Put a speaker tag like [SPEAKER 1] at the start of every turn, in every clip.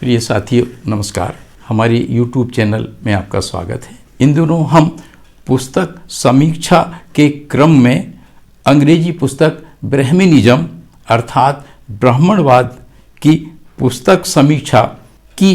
[SPEAKER 1] प्रिय साथियों नमस्कार। हमारी YouTube चैनल में आपका स्वागत है। इन दिनों हम पुस्तक समीक्षा के क्रम में अंग्रेजी पुस्तक ब्रह्मनिज्म अर्थात ब्राह्मणवाद की पुस्तक समीक्षा की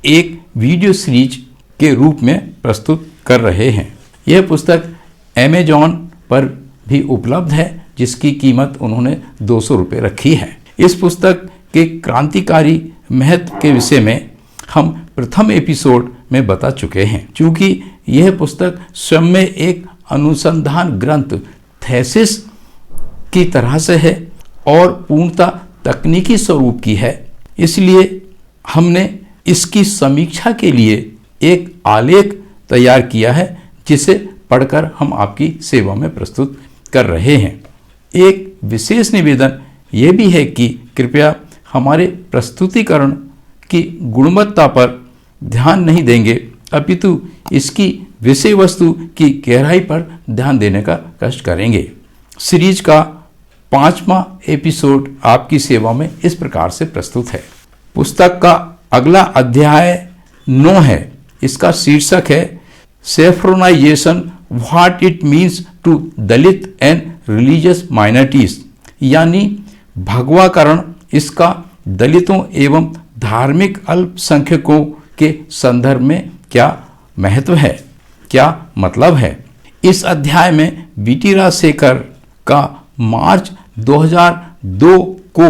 [SPEAKER 1] एक वीडियो सीरीज के रूप में प्रस्तुत कर रहे हैं। यह पुस्तक Amazon पर भी उपलब्ध है, जिसकी कीमत उन्होंने 200 रुपये रखी है। इस पुस्तक के क्रांतिकारी महत्व के विषय में हम प्रथम एपिसोड में बता चुके हैं। चूंकि यह पुस्तक स्वयं में एक अनुसंधान ग्रंथ थेसिस की तरह से है और पूर्णतः तकनीकी स्वरूप की है, इसलिए हमने इसकी समीक्षा के लिए एक आलेख तैयार किया है, जिसे पढ़कर हम आपकी सेवा में प्रस्तुत कर रहे हैं। एक विशेष निवेदन यह भी है कि कृपया हमारे प्रस्तुतिकरण की गुणवत्ता पर ध्यान नहीं देंगे, अपितु इसकी विषय वस्तु की गहराई पर ध्यान देने का कष्ट करेंगे। सीरीज का 5वां एपिसोड आपकी सेवा में इस प्रकार से प्रस्तुत है। पुस्तक का अगला अध्याय 9 है। इसका शीर्षक है saffronization what it means to Dalit and religious minorities, यानी भगवाकरण इसका दलितों एवं धार्मिक अल्पसंख्यकों के संदर्भ में क्या महत्व है, क्या मतलब है। इस अध्याय में बीटी राजशेखर का मार्च 2002 को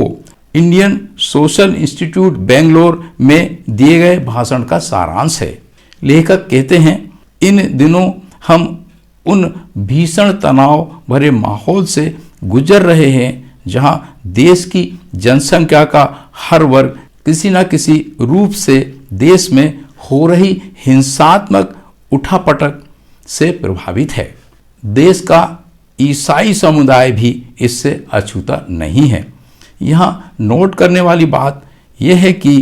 [SPEAKER 1] इंडियन सोशल इंस्टीट्यूट बेंगलोर में दिए गए भाषण का सारांश है। लेखक कहते हैं, इन दिनों हम उन भीषण तनाव भरे माहौल से गुजर रहे हैं जहां देश की जनसंख्या का हर वर्ग किसी न किसी रूप से देश में हो रही हिंसात्मक उठापटक से प्रभावित है। देश का ईसाई समुदाय भी इससे अछूता नहीं है। यहाँ नोट करने वाली बात यह है कि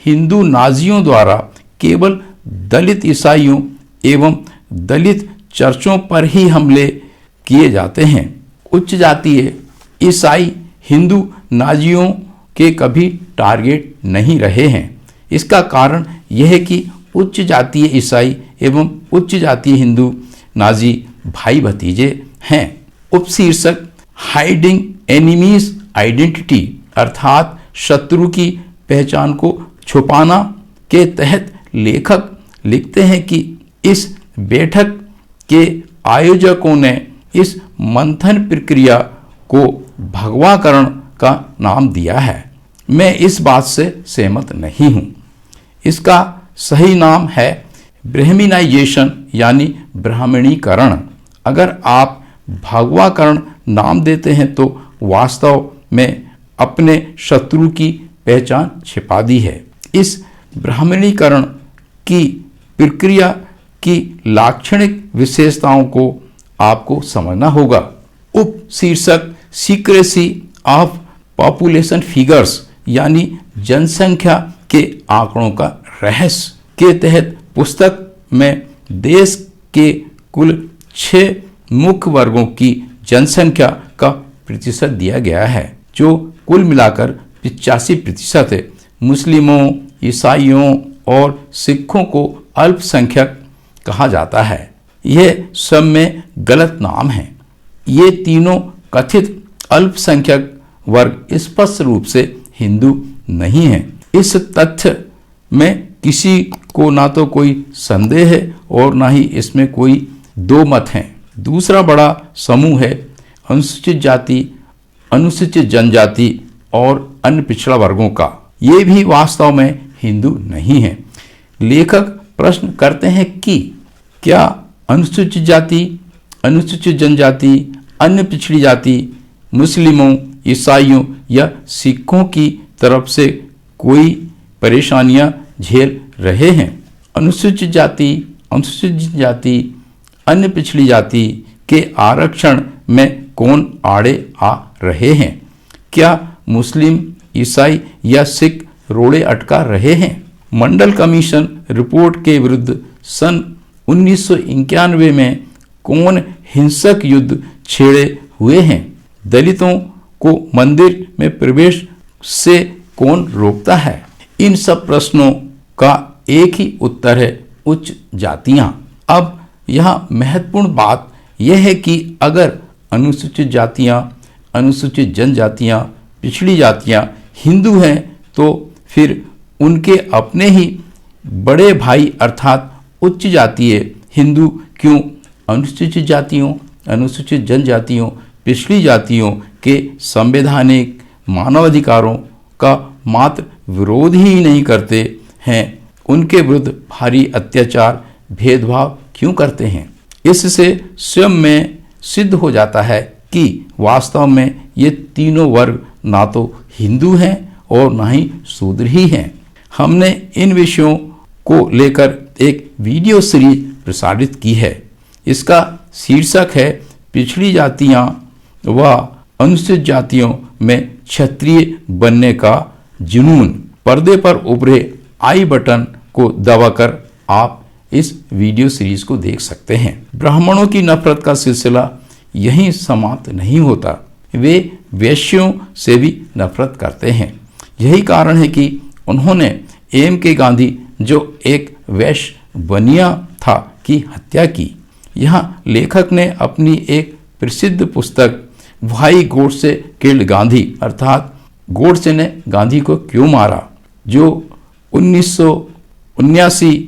[SPEAKER 1] हिंदू नाजियों द्वारा केवल दलित ईसाइयों एवं दलित चर्चों पर ही हमले किए जाते हैं। उच्च जातीय ईसाई हिंदू नाजियों के कभी टारगेट नहीं रहे हैं। इसका कारण यह है कि उच्च जातीय ईसाई एवं उच्च जातीय हिंदू नाजी भाई भतीजे हैं। उपशीर्षक हाइडिंग एनिमीज आइडेंटिटी अर्थात शत्रु की पहचान को छुपाना के तहत लेखक लिखते हैं कि इस बैठक के आयोजकों ने इस मंथन प्रक्रिया को भगवाकरण का नाम दिया है। मैं इस बात से सहमत नहीं हूं। इसका सही नाम है ब्रह्मनाइजेशन यानी ब्राह्मणीकरण। अगर आप भगवाकरण नाम देते हैं तो वास्तव में अपने शत्रु की पहचान छिपा दी है। इस ब्राह्मणीकरण की प्रक्रिया की लाक्षणिक विशेषताओं को आपको समझना होगा। उप शीर्षक सीक्रेसी ऑफ पॉपुलेशन फिगर्स यानी जनसंख्या के आंकड़ों का रहस्य के तहत पुस्तक में देश के कुल 6 मुख्य वर्गों की जनसंख्या का प्रतिशत दिया गया है, जो कुल मिलाकर 85% है। मुस्लिमों, ईसाइयों और सिखों को अल्पसंख्यक कहा जाता है। यह सब में गलत नाम है। ये तीनों कथित अल्पसंख्यक वर्ग स्पष्ट रूप से हिंदू नहीं है। इस तथ्य में किसी को ना तो कोई संदेह है और ना ही इसमें कोई दो मत हैं। दूसरा बड़ा समूह है अनुसूचित जाति, अनुसूचित जनजाति और अन्य पिछड़ा वर्गों का। ये भी वास्तव में हिंदू नहीं है। लेखक प्रश्न करते हैं कि क्या अनुसूचित जाति, अनुसूचित जनजाति, अन्य पिछड़ी जाति, मुस्लिमों, ईसाइयों या सिखों की तरफ से कोई परेशानियां झेल रहे हैं। अनुसूचित जाति, अनुसूचित जाति, अन्य पिछड़ी जाति के आरक्षण में कौन आड़े आ रहे हैं? क्या मुस्लिम, ईसाई या सिख रोड़े अटका रहे हैं? मंडल कमीशन रिपोर्ट के विरुद्ध सन 1991 में कौन हिंसक युद्ध छेड़े हुए हैं? दलितों को मंदिर में प्रवेश से कौन रोकता है? इन सब प्रश्नों का एक ही उत्तर है, उच्च जातियां। अब यहाँ महत्वपूर्ण बात यह है कि अगर अनुसूचित जातियां, अनुसूचित जनजातियां, पिछड़ी जातियां हिंदू हैं तो फिर उनके अपने ही बड़े भाई अर्थात उच्च जातीय हिंदू क्यों अनुसूचित जातियों, अनुसूचित जनजातियों, पिछड़ी जातियों के संवैधानिक मानवाधिकारों का मात्र विरोध ही नहीं करते हैं, उनके विरुद्ध भारी अत्याचार भेदभाव क्यों करते हैं? इससे स्वयं में सिद्ध हो जाता है कि वास्तव में ये तीनों वर्ग ना तो हिंदू हैं और ना ही शूद्र ही हैं। हमने इन विषयों को लेकर एक वीडियो सीरीज प्रसारित की है। इसका शीर्षक है पिछड़ी जातियां व अनुसूचित जातियों में क्षत्रिय बनने का जुनून। पर्दे पर उभरे आई बटन को दबाकर आप इस वीडियो सीरीज को देख सकते हैं। ब्राह्मणों की नफरत का सिलसिला यहीं समाप्त नहीं होता, वे वैश्यों से भी नफरत करते हैं। यही कारण है कि उन्होंने एम.के. गांधी जो एक वैश्य बनिया था की हत्या की। यहाँ लेखक ने अपनी एक प्रसिद्ध पुस्तक भाई गोडसे किल्ड गांधी अर्थात गोडसे ने गांधी को क्यों मारा, जो 1979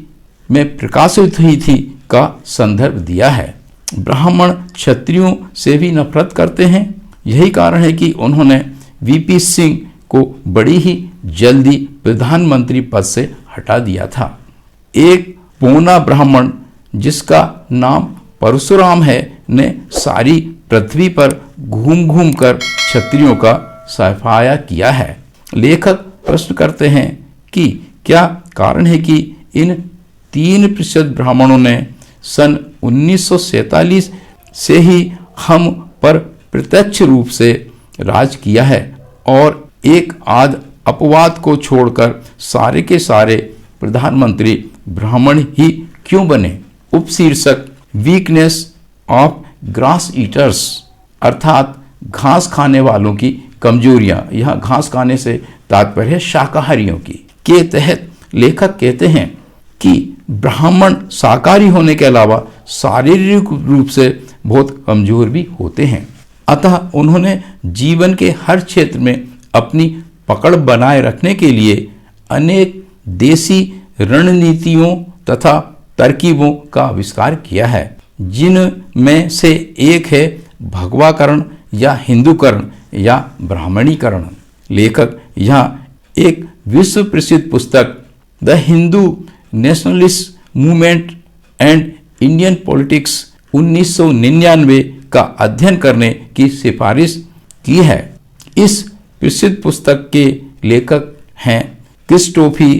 [SPEAKER 1] में प्रकाशित हुई थी, का संदर्भ दिया है। ब्राह्मण क्षत्रियों से भी नफरत करते हैं। यही कारण है कि उन्होंने वीपी सिंह को बड़ी ही जल्दी प्रधानमंत्री पद से हटा दिया था। एक पौना ब्राह्मण जिसका नाम परशुराम है ने सारी पृथ्वी पर घूम घूम कर क्षत्रियों का सफाया किया है। लेखक प्रश्न करते हैं कि क्या कारण है कि इन 3% ब्राह्मणों ने सन 1947 से ही हम पर प्रत्यक्ष रूप से राज किया है और एक आध अपवाद को छोड़कर सारे के सारे प्रधानमंत्री ब्राह्मण ही क्यों बने? उपशीर्षक वीकनेस ऑफ ग्रास ईटर्स अर्थात घास खाने वालों की कमजोरियां, यह घास खाने से तात्पर्य है शाकाहारियों की, के तहत लेखक कहते हैं कि ब्राह्मण शाकाहारी होने के अलावा शारीरिक रूप से बहुत कमजोर भी होते हैं। अतः उन्होंने जीवन के हर क्षेत्र में अपनी पकड़ बनाए रखने के लिए अनेक देसी रणनीतियों तथा तरकीबों का आविष्कार किया है, जिनमें से एक है भगवाकरण या हिंदूकरण या ब्राह्मणीकरण। लेखक यहाँ एक विश्व प्रसिद्ध पुस्तक the Hindu nationalist movement and Indian politics 1999 का अध्ययन करने की सिफारिश की है। इस प्रसिद्ध पुस्तक के लेखक हैं क्रिस्टोफी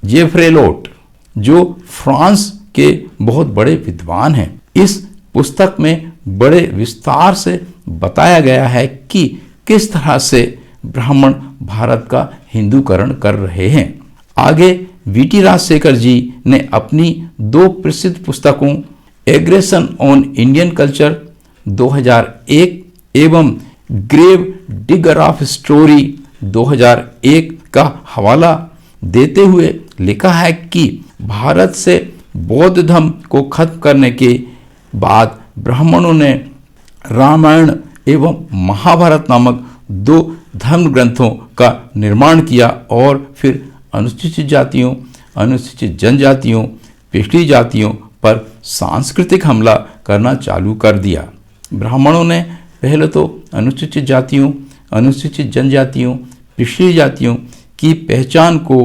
[SPEAKER 1] जेफ्रेलोट, जो फ्रांस के बहुत बड़े विद्वान हैं। इस पुस्तक में बड़े विस्तार से बताया गया है कि किस तरह से ब्राह्मण भारत का हिंदूकरण कर रहे हैं। आगे वीटी राजशेखर जी ने अपनी 2 प्रसिद्ध पुस्तकों एग्रेशन ऑन इंडियन कल्चर 2001 एवं ग्रेव डिगर ऑफ स्टोरी 2001 का हवाला देते हुए लिखा है कि भारत से बौद्ध धर्म को खत्म करने के बाद ब्राह्मणों ने रामायण एवं महाभारत नामक 2 धर्म ग्रंथों का निर्माण किया और फिर अनुसूचित जातियों, अनुसूचित जनजातियों, पिछड़ी जातियों पर सांस्कृतिक हमला करना चालू कर दिया। ब्राह्मणों ने पहले तो अनुसूचित जातियों, अनुसूचित जनजातियों, पिछड़ी जातियों की पहचान को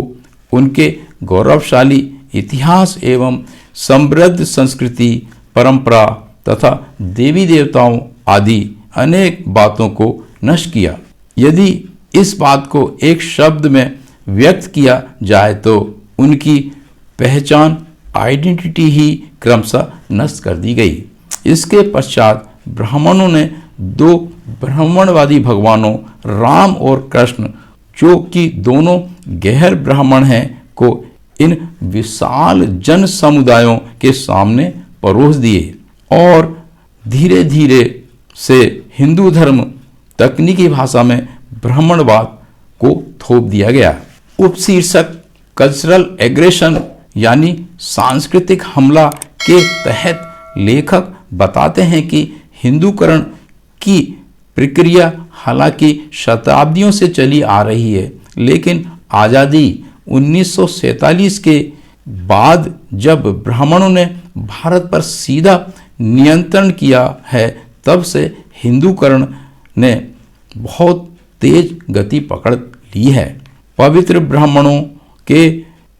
[SPEAKER 1] उनके गौरवशाली इतिहास एवं समृद्ध संस्कृति, परंपरा तथा देवी देवताओं आदि अनेक बातों को नष्ट किया। यदि इस बात को एक शब्द में व्यक्त किया जाए तो उनकी पहचान, आइडेंटिटी ही क्रमशः नष्ट कर दी गई। इसके पश्चात ब्राह्मणों ने 2 ब्राह्मणवादी भगवानों राम और कृष्ण, जो कि दोनों गैर ब्राह्मण हैं, को इन विशाल जन समुदायों के सामने परोस दिए और धीरे धीरे से हिंदू धर्म तकनीकी भाषा में ब्राह्मणवाद को थोप दिया गया। उपशीर्षक कल्चरल एग्रेशन यानी सांस्कृतिक हमला के तहत लेखक बताते हैं कि हिंदूकरण की प्रक्रिया हालांकि शताब्दियों से चली आ रही है, लेकिन आज़ादी 1947 के बाद जब ब्राह्मणों ने भारत पर सीधा नियंत्रण किया है, तब से हिंदूकरण ने बहुत तेज गति पकड़ ली है। पवित्र ब्राह्मणों के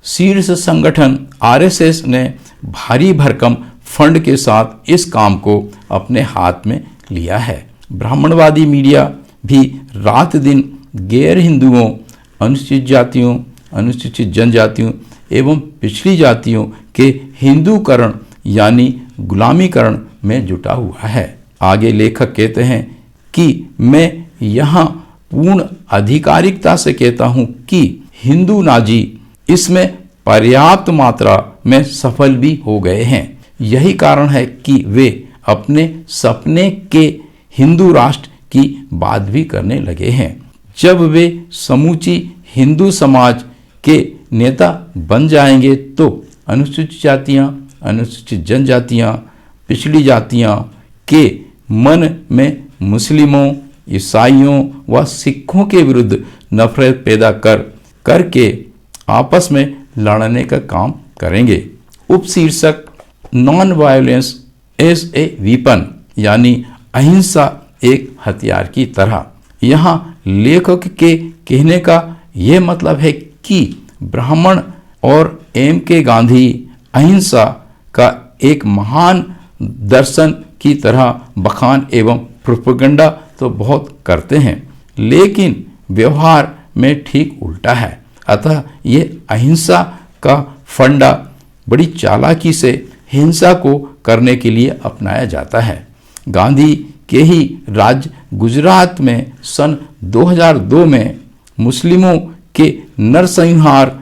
[SPEAKER 1] शीर्ष संगठन आरएसएस ने भारी भरकम फंड के साथ इस काम को अपने हाथ में लिया है। ब्राह्मणवादी मीडिया भी रात दिन गैर हिंदुओं, अनुसूचित जातियों, अनुसूचित जनजातियों एवं पिछड़ी जातियों के हिंदूकरण यानी गुलामीकरण में जुटा हुआ है। आगे लेखक कहते हैं कि मैं यहाँ पूर्ण आधिकारिकता से कहता हूँ कि हिंदू नाजी इसमें पर्याप्त मात्रा में सफल भी हो गए हैं। यही कारण है कि वे अपने सपने के हिंदू राष्ट्र की बात भी करने लगे हैं। जब वे समूची हिंदू समाज के नेता बन जाएंगे तो अनुसूचित जातियां, अनुसूचित जनजातियां, पिछड़ी जातियां के मन में मुस्लिमों, ईसाइयों व सिखों के विरुद्ध नफरत पैदा करके आपस में लड़ने का काम करेंगे। उपशीर्षक non violence as a weapon यानी अहिंसा एक हथियार की तरह। यहाँ लेखक के कहने का यह मतलब है कि ब्राह्मण और एम के गांधी अहिंसा का एक महान दर्शन की तरह बखान एवं प्रोपेगेंडा तो बहुत करते हैं, लेकिन व्यवहार में ठीक उल्टा है। अतः ये अहिंसा का फंडा बड़ी चालाकी से हिंसा को करने के लिए अपनाया जाता है। गांधी के ही राज्य गुजरात में सन 2002 में मुस्लिमों के नरसंहार,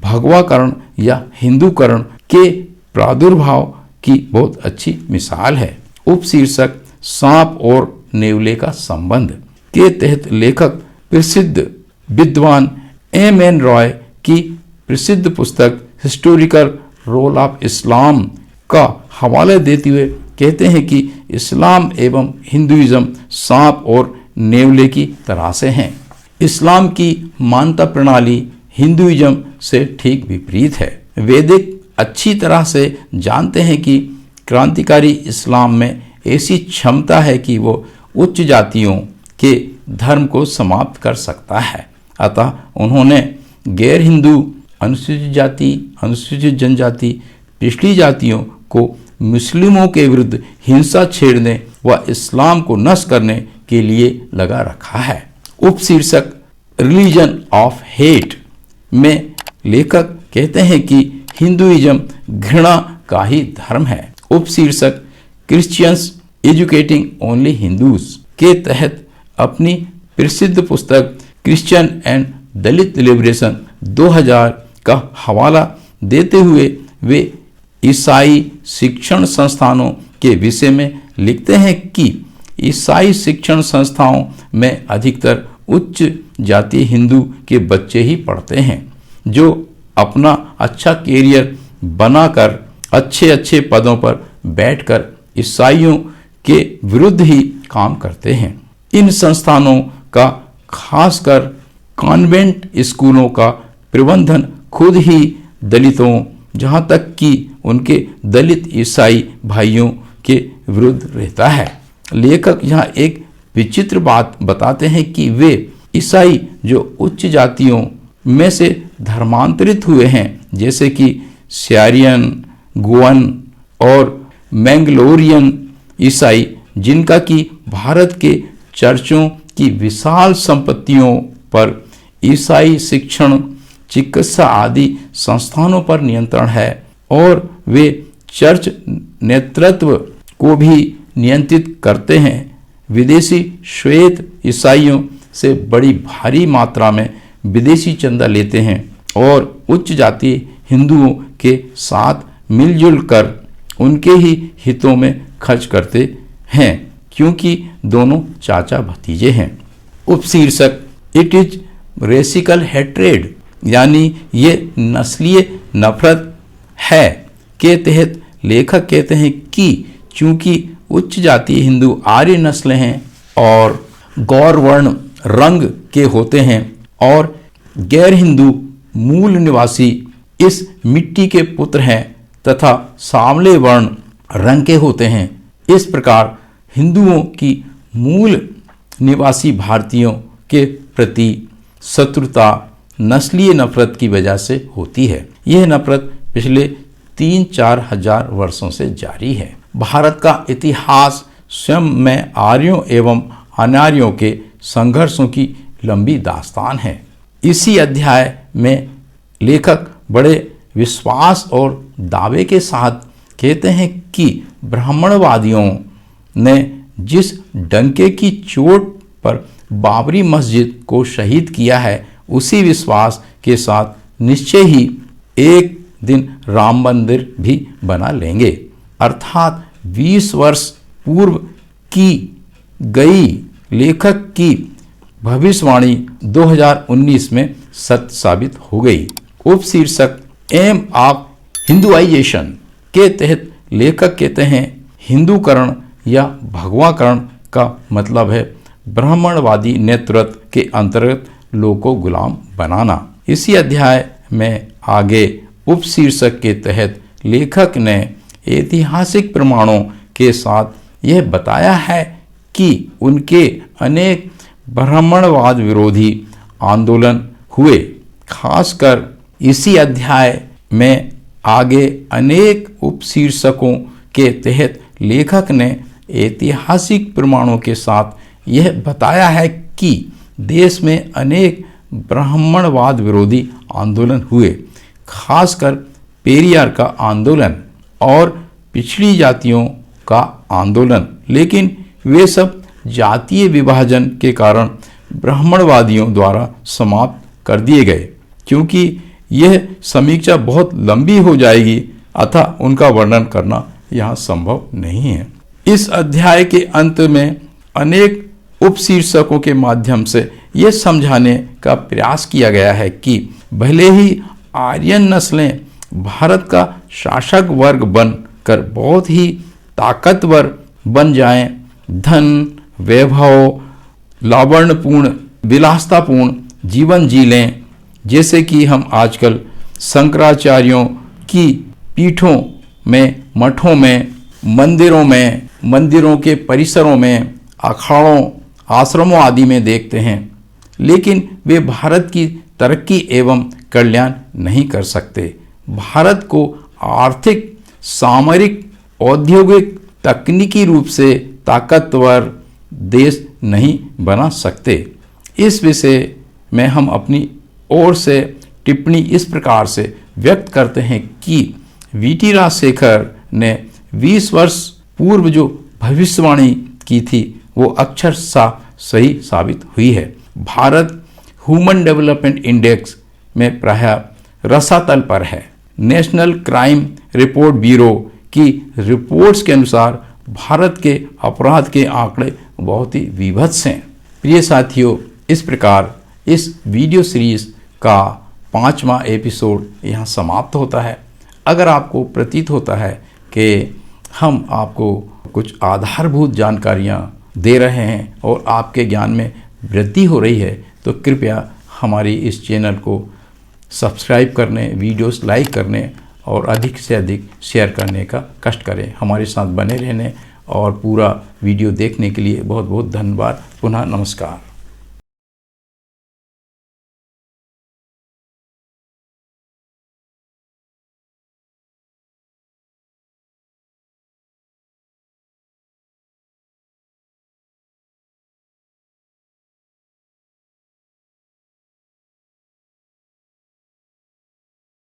[SPEAKER 1] भगवाकरण या हिंदूकरण के प्रादुर्भाव की बहुत अच्छी मिसाल है। उपशीर्षक सांप और नेवले का संबंध के तहत लेखक प्रसिद्ध विद्वान एम.एन. रॉय की प्रसिद्ध पुस्तक हिस्टोरिकल रोल ऑफ इस्लाम का हवाला देते हुए कहते हैं कि इस्लाम एवं हिंदुइज्म सांप और नेवले की तरह से हैं। इस्लाम की मान्यता प्रणाली हिंदुइज्म से ठीक विपरीत है। वैदिक अच्छी तरह से जानते हैं कि क्रांतिकारी इस्लाम में ऐसी क्षमता है कि वो उच्च जातियों के धर्म को समाप्त कर सकता है। अतः उन्होंने गैर हिंदू, अनुसूचित जाति, अनुसूचित जनजाति, पिछड़ी जातियों को मुस्लिमों के विरुद्ध हिंसा छेड़ने व इस्लाम को नष्ट करने के लिए लगा रखा है। उपशीर्षक रिलीजन ऑफ हेट में लेखक कहते हैं कि हिंदुइज्म घृणा का ही धर्म है। उपशीर्षक क्रिश्चियंस एजुकेटिंग ओनली हिंदूज के तहत अपनी प्रसिद्ध पुस्तक क्रिश्चियन एंड दलित लिबरेशन 2000 का हवाला देते हुए वे ईसाई शिक्षण संस्थानों के विषय में लिखते हैं कि ईसाई शिक्षण संस्थाओं में अधिकतर उच्च जातीय हिंदू के बच्चे ही पढ़ते हैं, जो अपना अच्छा कैरियर बनाकर अच्छे पदों पर बैठकर ईसाइयों के विरुद्ध ही काम करते हैं। इन संस्थानों का खासकर कॉन्वेंट स्कूलों का प्रबंधन खुद ही दलितों, जहाँ तक कि उनके दलित ईसाई भाइयों के विरुद्ध रहता है। लेखक यहाँ एक विचित्र बात बताते हैं कि वे ईसाई जो उच्च जातियों में से धर्मांतरित हुए हैं, जैसे कि सियारियन, गोवन और मैंगलोरियन ईसाई, जिनका कि भारत के चर्चों की विशाल संपत्तियों पर, ईसाई शिक्षण, चिकित्सा आदि संस्थानों पर नियंत्रण है और वे चर्च नेतृत्व को भी नियंत्रित करते हैं। विदेशी श्वेत ईसाइयों से बड़ी भारी मात्रा में विदेशी चंदा लेते हैं और उच्च जाति हिंदुओं के साथ मिलजुल कर उनके ही हितों में खर्च करते हैं, क्योंकि दोनों चाचा भतीजे हैं। उपशीर्षक इट इज रेसिकल हेट्रेड यानी ये नस्लीय नफरत है के तहत लेखक कहते हैं कि चूंकि उच्च जातीय हिंदू आर्य नस्ल हैं और गौर वर्ण रंग के होते हैं और गैर हिंदू मूल निवासी इस मिट्टी के पुत्र हैं तथा सांवले वर्ण रंग के होते हैं, इस प्रकार हिंदुओं की मूल निवासी भारतीयों के प्रति शत्रुता नस्लीय नफरत की वजह से होती है। यह नफरत पिछले 3-4 हजार वर्षों से जारी है। भारत का इतिहास स्वयं में आर्यों एवं अनार्यों के संघर्षों की लंबी दास्तान है। इसी अध्याय में लेखक बड़े विश्वास और दावे के साथ कहते हैं कि ब्राह्मणवादियों ने जिस डंके की चोट पर बाबरी मस्जिद को शहीद किया है, उसी विश्वास के साथ निश्चय ही एक दिन राम मंदिर भी बना लेंगे। अर्थात 20 वर्ष पूर्व की गई लेखक की भविष्यवाणी 2019 में सत्य साबित हो गई। उपशीर्षक एम ऑफ हिंदुआइजेशन के तहत लेखक कहते हैं हिंदूकरण या भगवाकरण का मतलब है ब्राह्मणवादी नेतृत्व के अंतर्गत लोगों को गुलाम बनाना। इसी अध्याय में आगे उपशीर्षक के तहत लेखक ने ऐतिहासिक प्रमाणों के साथ यह बताया है कि उनके अनेक ब्राह्मणवाद विरोधी आंदोलन हुए। खासकर इसी अध्याय में आगे अनेक उपशीर्षकों के तहत लेखक ने ऐतिहासिक प्रमाणों के साथ यह बताया है कि देश में अनेक ब्राह्मणवाद विरोधी आंदोलन हुए, खासकर पेरियार का आंदोलन और पिछड़ी जातियों का आंदोलन, लेकिन वे सब जातीय विभाजन के कारण ब्राह्मणवादियों द्वारा समाप्त कर दिए गए। क्योंकि यह समीक्षा बहुत लंबी हो जाएगी अतः उनका वर्णन करना यहाँ संभव नहीं है। इस अध्याय के अंत में अनेक उपशीर्षकों के माध्यम से यह समझाने का प्रयास किया गया है कि भले ही आर्यन नस्लें भारत का शासक वर्ग बनकर बहुत ही ताकतवर बन जाएं, धन वैभव लावण्यपूर्ण विलासतापूर्ण जीवन जी लें, जैसे कि हम आजकल शंकराचार्यों की पीठों में, मठों में, मंदिरों के परिसरों में, अखाड़ों, आश्रमों आदि में देखते हैं, लेकिन वे भारत की तरक्की एवं कल्याण नहीं कर सकते। भारत को आर्थिक, सामरिक, औद्योगिक, तकनीकी रूप से ताकतवर देश नहीं बना सकते। इस विषय में हम अपनी ओर से टिप्पणी इस प्रकार से व्यक्त करते हैं कि वीटी राजशेखर ने 20 वर्ष पूर्व जो भविष्यवाणी की थी वो अक्षरशः सही साबित हुई है। भारत ह्यूमन डेवलपमेंट इंडेक्स में प्रायः रसातल पर है। नेशनल क्राइम रिपोर्ट ब्यूरो की रिपोर्ट्स के अनुसार भारत के अपराध के आंकड़े बहुत ही विभत्स हैं। प्रिय साथियों, इस प्रकार इस वीडियो सीरीज का 5वां एपिसोड यहाँ समाप्त होता है। अगर आपको प्रतीत होता है कि हम आपको कुछ आधारभूत जानकारियाँ दे रहे हैं और आपके ज्ञान में वृद्धि हो रही है, तो कृपया हमारी इस चैनल को सब्सक्राइब करने, वीडियोस लाइक करने और अधिक से अधिक शेयर करने का कष्ट करें। हमारे साथ बने रहने और पूरा वीडियो देखने के लिए बहुत बहुत धन्यवाद। पुनः नमस्कार।